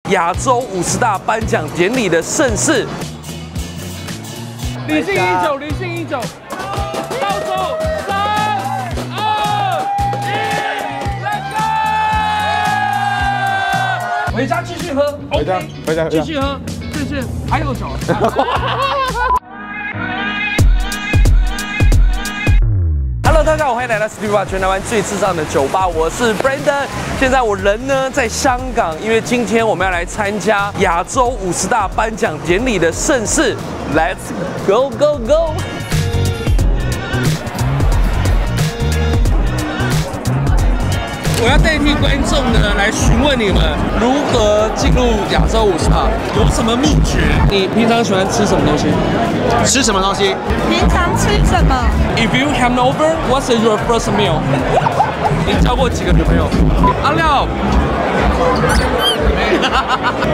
亚洲50大颁奖典礼的盛事。理性饮酒，理性饮酒，倒数3、2、1 ，Let's go！ 回家继续喝，回家继续喝，这是还有酒。Hello， 大家好，欢迎来到 Street Bar 全台湾最时尚的酒吧，我是 Brandon。现在我人呢在香港，因为今天我们要来参加亚洲50大颁奖典礼的盛事 ，Let's go go go！ 我要代替观众呢来询问你们如何进入亚洲50大，有什么秘诀？你平常喜欢吃什么东西？吃什么东西？平常吃什么 If you have an over, what's your first meal? 你交过几个女朋友？阿廖，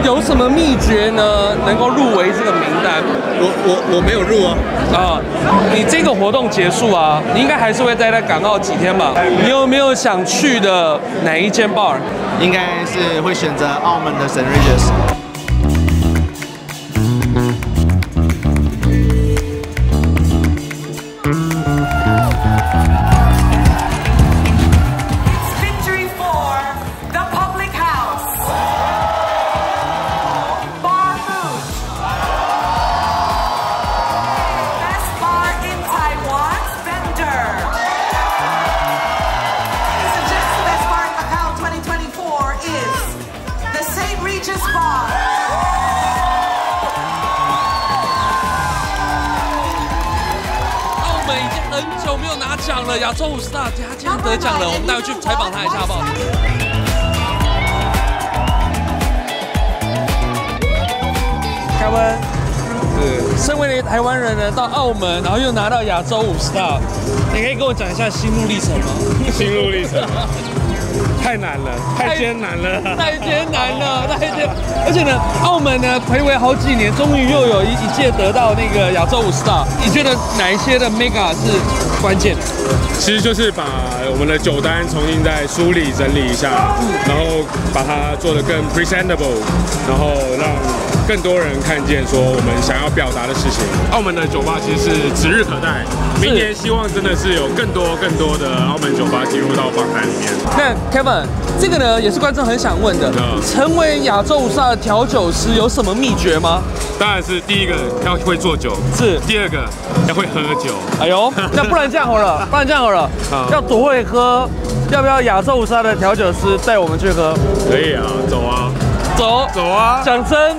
有什么秘诀呢？能够入围这个名单？我没有入啊。你这个活动结束啊，你应该还是会待在港澳几天吧？你有没有想去的哪一间 bar？ 应该是会选择澳门的 St. Regis。很久没有拿奖了，亚洲50大，他竟然得奖了，我们待会去采访他一下好不好？凯文，身为台湾人呢，到澳门，然后又拿到亚洲50大，你可以跟我讲一下心路历程吗？心路历程。太难了，太艰难了，太艰难了，而且呢，澳门呢睽违好几年，终于又有一届得到那个亚洲50大。你觉得哪一些的 mega 是关键？其实就是把我们的酒单重新再梳理整理一下，然后把它做得更 presentable， 然后让更多人看见说我们想要表达的事情。澳门的酒吧其实是指日可待，明年希望真的是有更多的澳门酒吧进入到榜单里面。那 Kevin， 这个呢也是观众很想问的，成为亚洲50大的调酒师有什么秘诀吗？当然是第一个要会做酒，是第二个要会喝酒。哎呦，那不然这样好了，要多会喝，要不要亚洲50大的调酒师带我们去喝？可以啊，走啊。走啊！讲真，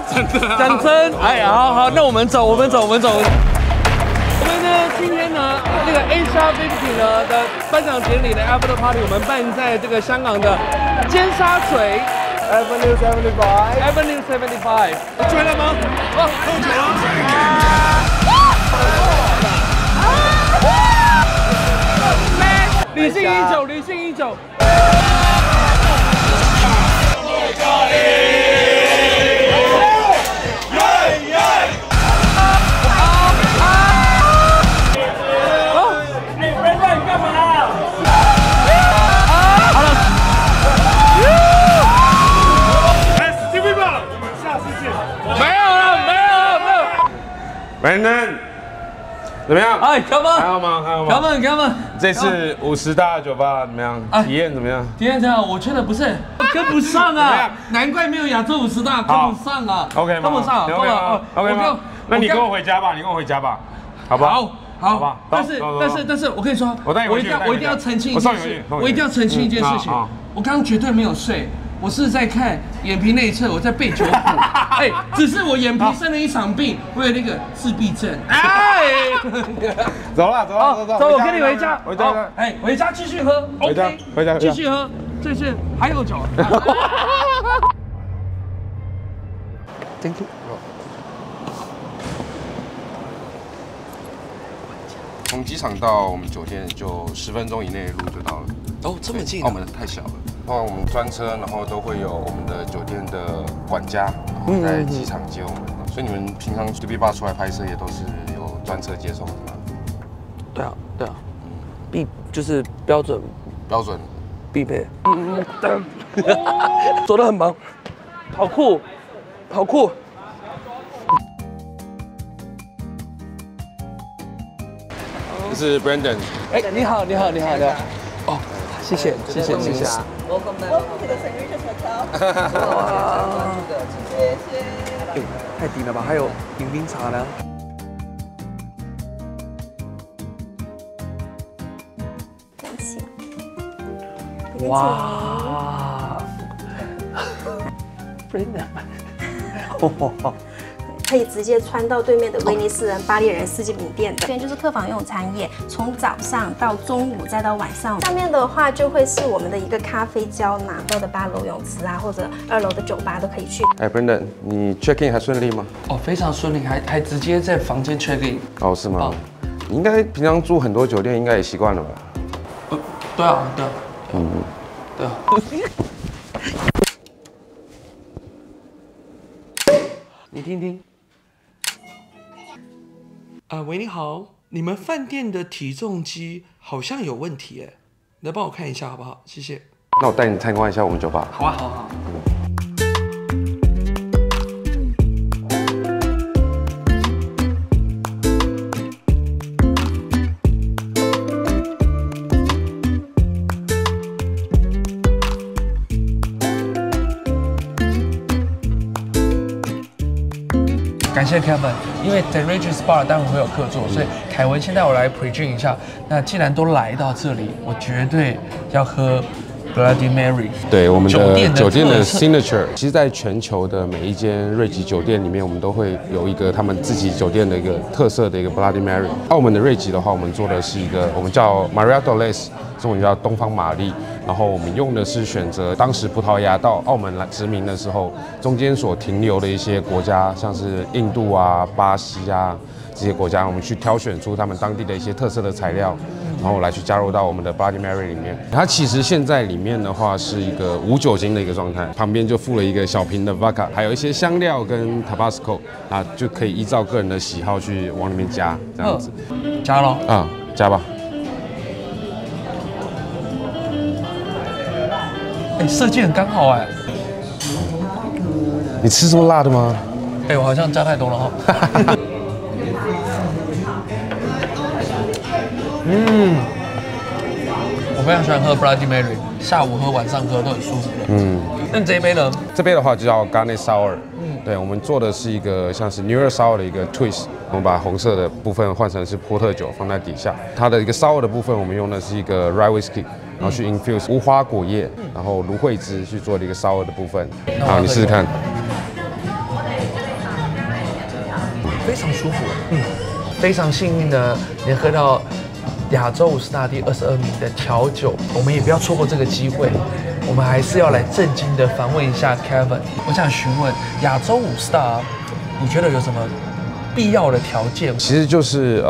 讲真，哎，好，那我们走。我们呢，今天呢，那个 Asia 50呢的颁奖典礼的 After Party， 我们办在这个香港的尖沙咀 Avenue 75。你追了吗？哦，够久了。理性饮酒，理性饮酒。Brandon， 怎么样？哎，哥们，还好吗？哥们，这次50大酒吧怎么样？体验怎么样？体验怎样？我觉得不是跟不上啊，难怪没有亚洲50大，跟不上啊。OK 吗？跟不上 ，OK 吗？那你跟我回家吧，好不好？好吧。但是，我跟你说，我一定要澄清一件事，我刚刚绝对没有睡。我是在看眼皮内侧，我在背酒谱，哎，只是我眼皮生了一场病，我有那个自闭症，哎，走，我跟你回家，哎，回家继续喝 ，OK， 回家继续喝，这是还有酒。Thank you。从机场到我们酒店就10分钟以内的路就到了。哦，这么近？澳门太小了。通常我们专车，然后都会有我们的酒店的管家在机场接我们。所以你们平常 Street Bar 出来拍摄也都是有专车接送的吗？对啊，就是标准必备。做得很棒，好酷！好酷。这是 Brandon。哎，你好。哦，谢谢。Welcome to the St. Regis Hotel。哇，谢谢。太低了吧？还有迎宾茶呢。哇 ，Brandon， 可以直接穿到对面的威尼斯人、巴黎人四季饼店的。这边就是客房用餐业，从早上到中午再到晚上。上面的话就会是我们的一个咖啡胶囊，到的8楼泳池啊，或者2楼的酒吧都可以去。哎 ，Brandon， 你 check in 还顺利吗？哦，非常顺利，还直接在房间 check in。哦，是吗？你应该平常住很多酒店，应该也习惯了吧？对啊。嗯，对啊。你听听。喂，你好，你们饭店的体重机好像有问题哎，来帮我看一下好不好？谢谢。那我带你参观一下我们酒吧。好啊，好。感谢 Kevin， 因为 St. Regis Bar 待会会有客座，所以凯文先带我来 pre-drink 一下。那既然都来到这里，我绝对要喝 Bloody Mary。对，我们的酒店的 signature， 其实在全球的每一间瑞吉酒店里面，我们都会有一个他们自己酒店的一个特色的一个 Bloody Mary。澳门的瑞吉的话，我们做的是一个我们叫 Maria Dolores， 中文叫东方玛丽。然后我们用的是选择当时葡萄牙到澳门来殖民的时候，中间所停留的一些国家，像是印度啊、巴西啊这些国家，我们去挑选出他们当地的一些特色的材料，然后来去加入到我们的 Bloody Mary 里面。它其实现在里面的话是一个无酒精的一个状态，旁边就附了一个小瓶的 Vodka， 还有一些香料跟 Tabasco， 啊就可以依照个人的喜好去往里面加，这样子。加咯。啊，加吧。哎，设计很刚好哎。你吃这么辣的吗？哎，我好像加太多了哈。我非常喜欢喝 Bloody Mary， 下午喝、晚上喝都很舒服的。那这一杯呢？这杯的话就叫 Garnet Sour。对，我们做的是一个像是 New Year Sour 的一个 twist， 我们把红色的部分换成是波特酒放在底下，它的一个 sour 的部分我们用的是一个 rye whiskey。然后去 infuse 无花果叶，然后芦荟汁去做的一个 sour 的部分。好，你试试看。非常舒服，非常幸运的能喝到亚洲50大第22名的调酒，我们也不要错过这个机会。我们还是要来正经的访问一下 Kevin。我想询问亚洲50大，你觉得有什么必要的条件？其实就是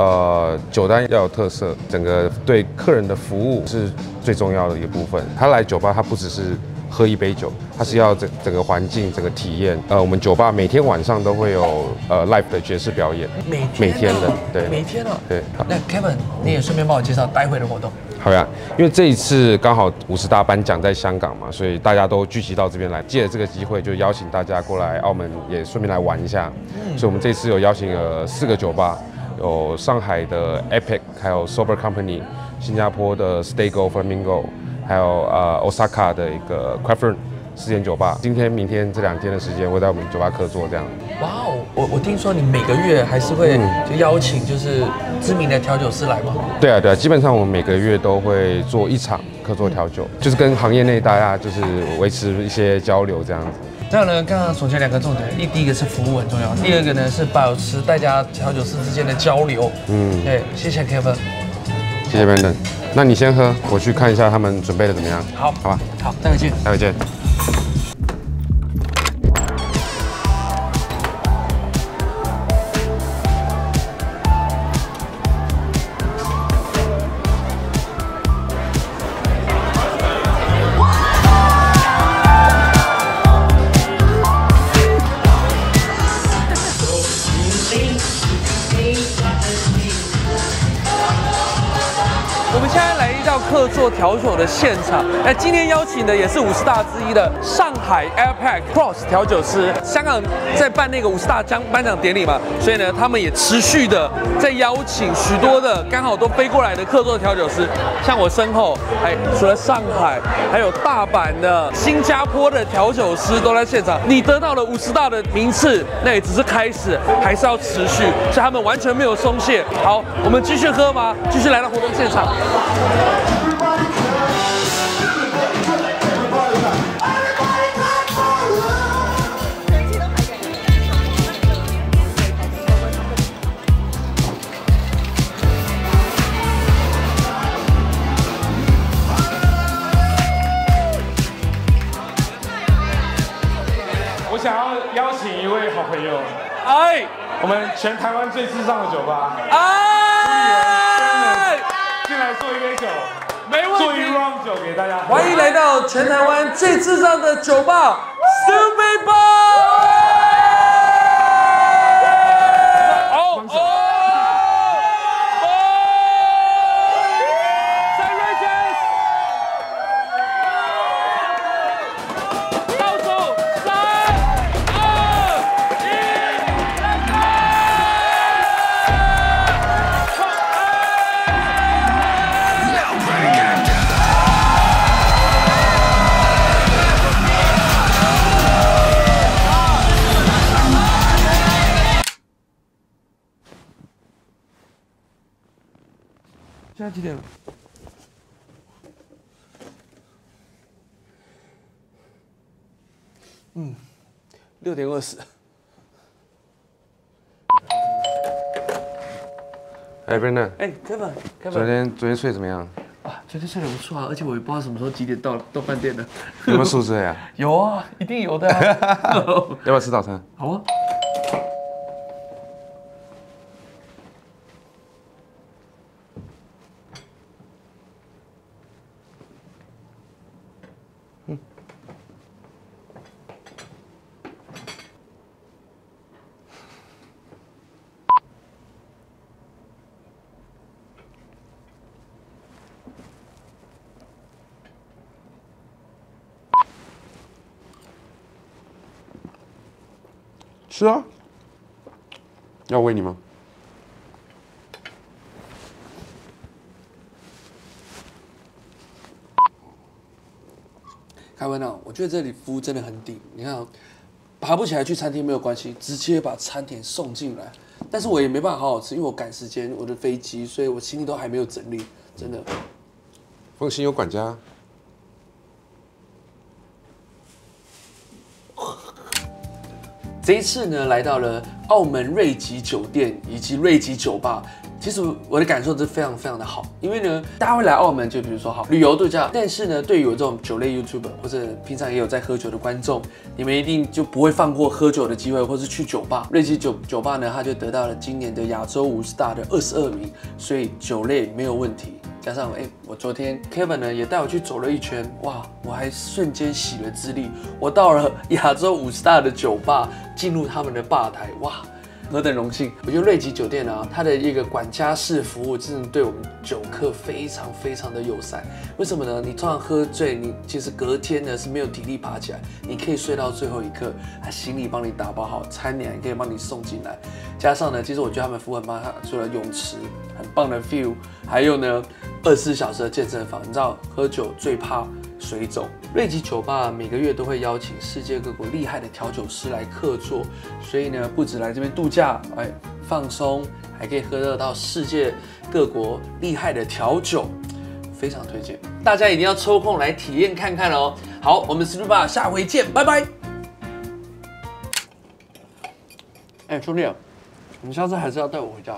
酒单要有特色，整个对客人的服务是最重要的一个部分。他来酒吧，他不只是喝一杯酒，他是要整个环境、整个体验。我们酒吧每天晚上都会有live 的爵士表演，每天的，对，每天啊，对。那 Kevin， 你也顺便帮我介绍待会的活动。好呀，因为这一次刚好50大颁奖在香港嘛，所以大家都聚集到这边来，借着这个机会就邀请大家过来澳门，也顺便来玩一下。所以我们这次有邀请了4个酒吧，有上海的 Epic， 还有 Sober Company， 新加坡的 Staygo Flamingo， 还有Osaka 的一个 Craft 4间酒吧。今天、明天这2天的时间，会在我们酒吧客座这样。哇哦，我听说你每个月还是会就邀请就是知名的调酒师来吗？对啊，基本上我们每个月都会做1场客座调酒，就是跟行业内大家就是维持一些交流这样子。这样呢，刚刚总结2个重点，第一个是服务很重要，第二个呢是保持大家调酒师之间的交流。对，谢谢 Kevin， 谢谢 Brandon。那你先喝，我去看一下他们准备的怎么样。好，好吧，好，待会见，待会见。我们现在来到客客座调酒的现场。那今天邀请的也是50大之一的上海 Airpack Cross 调酒师。香港在办那个50大颁奖典礼嘛，所以呢，他们也持续的在邀请许多的刚好都飞过来的客座调酒师，像我身后，除了上海，还有大阪的、新加坡的调酒师都在现场。你得到了50大的名次，那也只是开始，还是要持续，所以他们完全没有松懈。好，我们继续喝吗？继续来到活动现场。我想要邀请一位好朋友，我们全台湾最时尚的酒吧，进来做一杯酒，没问题，做一 round 酒给大家。欢迎来到全台湾最时尚的酒吧 ，Stupid Bar。现在几点了？6点20。Brandon。Kevin。昨天睡怎么样？昨天睡得不错啊，而且我也不知道什么时候几点到饭店的。有没有宿醉啊？有啊，一定有的啊。要不要吃早餐？好啊。是啊，要喂你吗？凯文啊，我觉得这里服务真的很顶。你看啊，爬不起来去餐厅没有关系，直接把餐点送进来。但是我也没办法好好吃，因为我赶时间，我的飞机，所以我行李都还没有整理，真的。放心，有管家。这一次呢，来到了澳门瑞吉酒店以及瑞吉酒吧。其实我的感受是非常非常的好，因为呢，大家会来澳门，就比如说好旅游度假，但是呢，对于我这种酒类 YouTuber 或者平常也有在喝酒的观众，你们一定就不会放过喝酒的机会，或是去酒吧。瑞吉酒吧呢，它就得到了今年的亚洲50大的22名，所以酒类没有问题。加上我昨天 Kevin 呢也带我去走了一圈，哇，我还瞬间洗了资历，我到了亚洲50大的酒吧，进入他们的吧台，哇，何等荣幸！我觉得瑞吉酒店啊，它的一个管家式服务真的对我们酒客非常非常的友善。为什么呢？你通常喝醉，你其实隔天呢是没有体力爬起来，你可以睡到最后一刻，他行李帮你打包好，餐点还可以帮你送进来。加上呢，其实我觉得他们服务很棒，除了泳池很棒的 view， 还有呢24小时的健身房。你知道喝酒最怕水肿。瑞吉酒吧每个月都会邀请世界各国厉害的调酒师来客座，所以呢，不止来这边度假，放松，还可以喝得到世界各国厉害的调酒，非常推荐，大家一定要抽空来体验看看哦。好，我们 Stupid Bar 下回见，拜拜。兄弟，你下次还是要带我回家。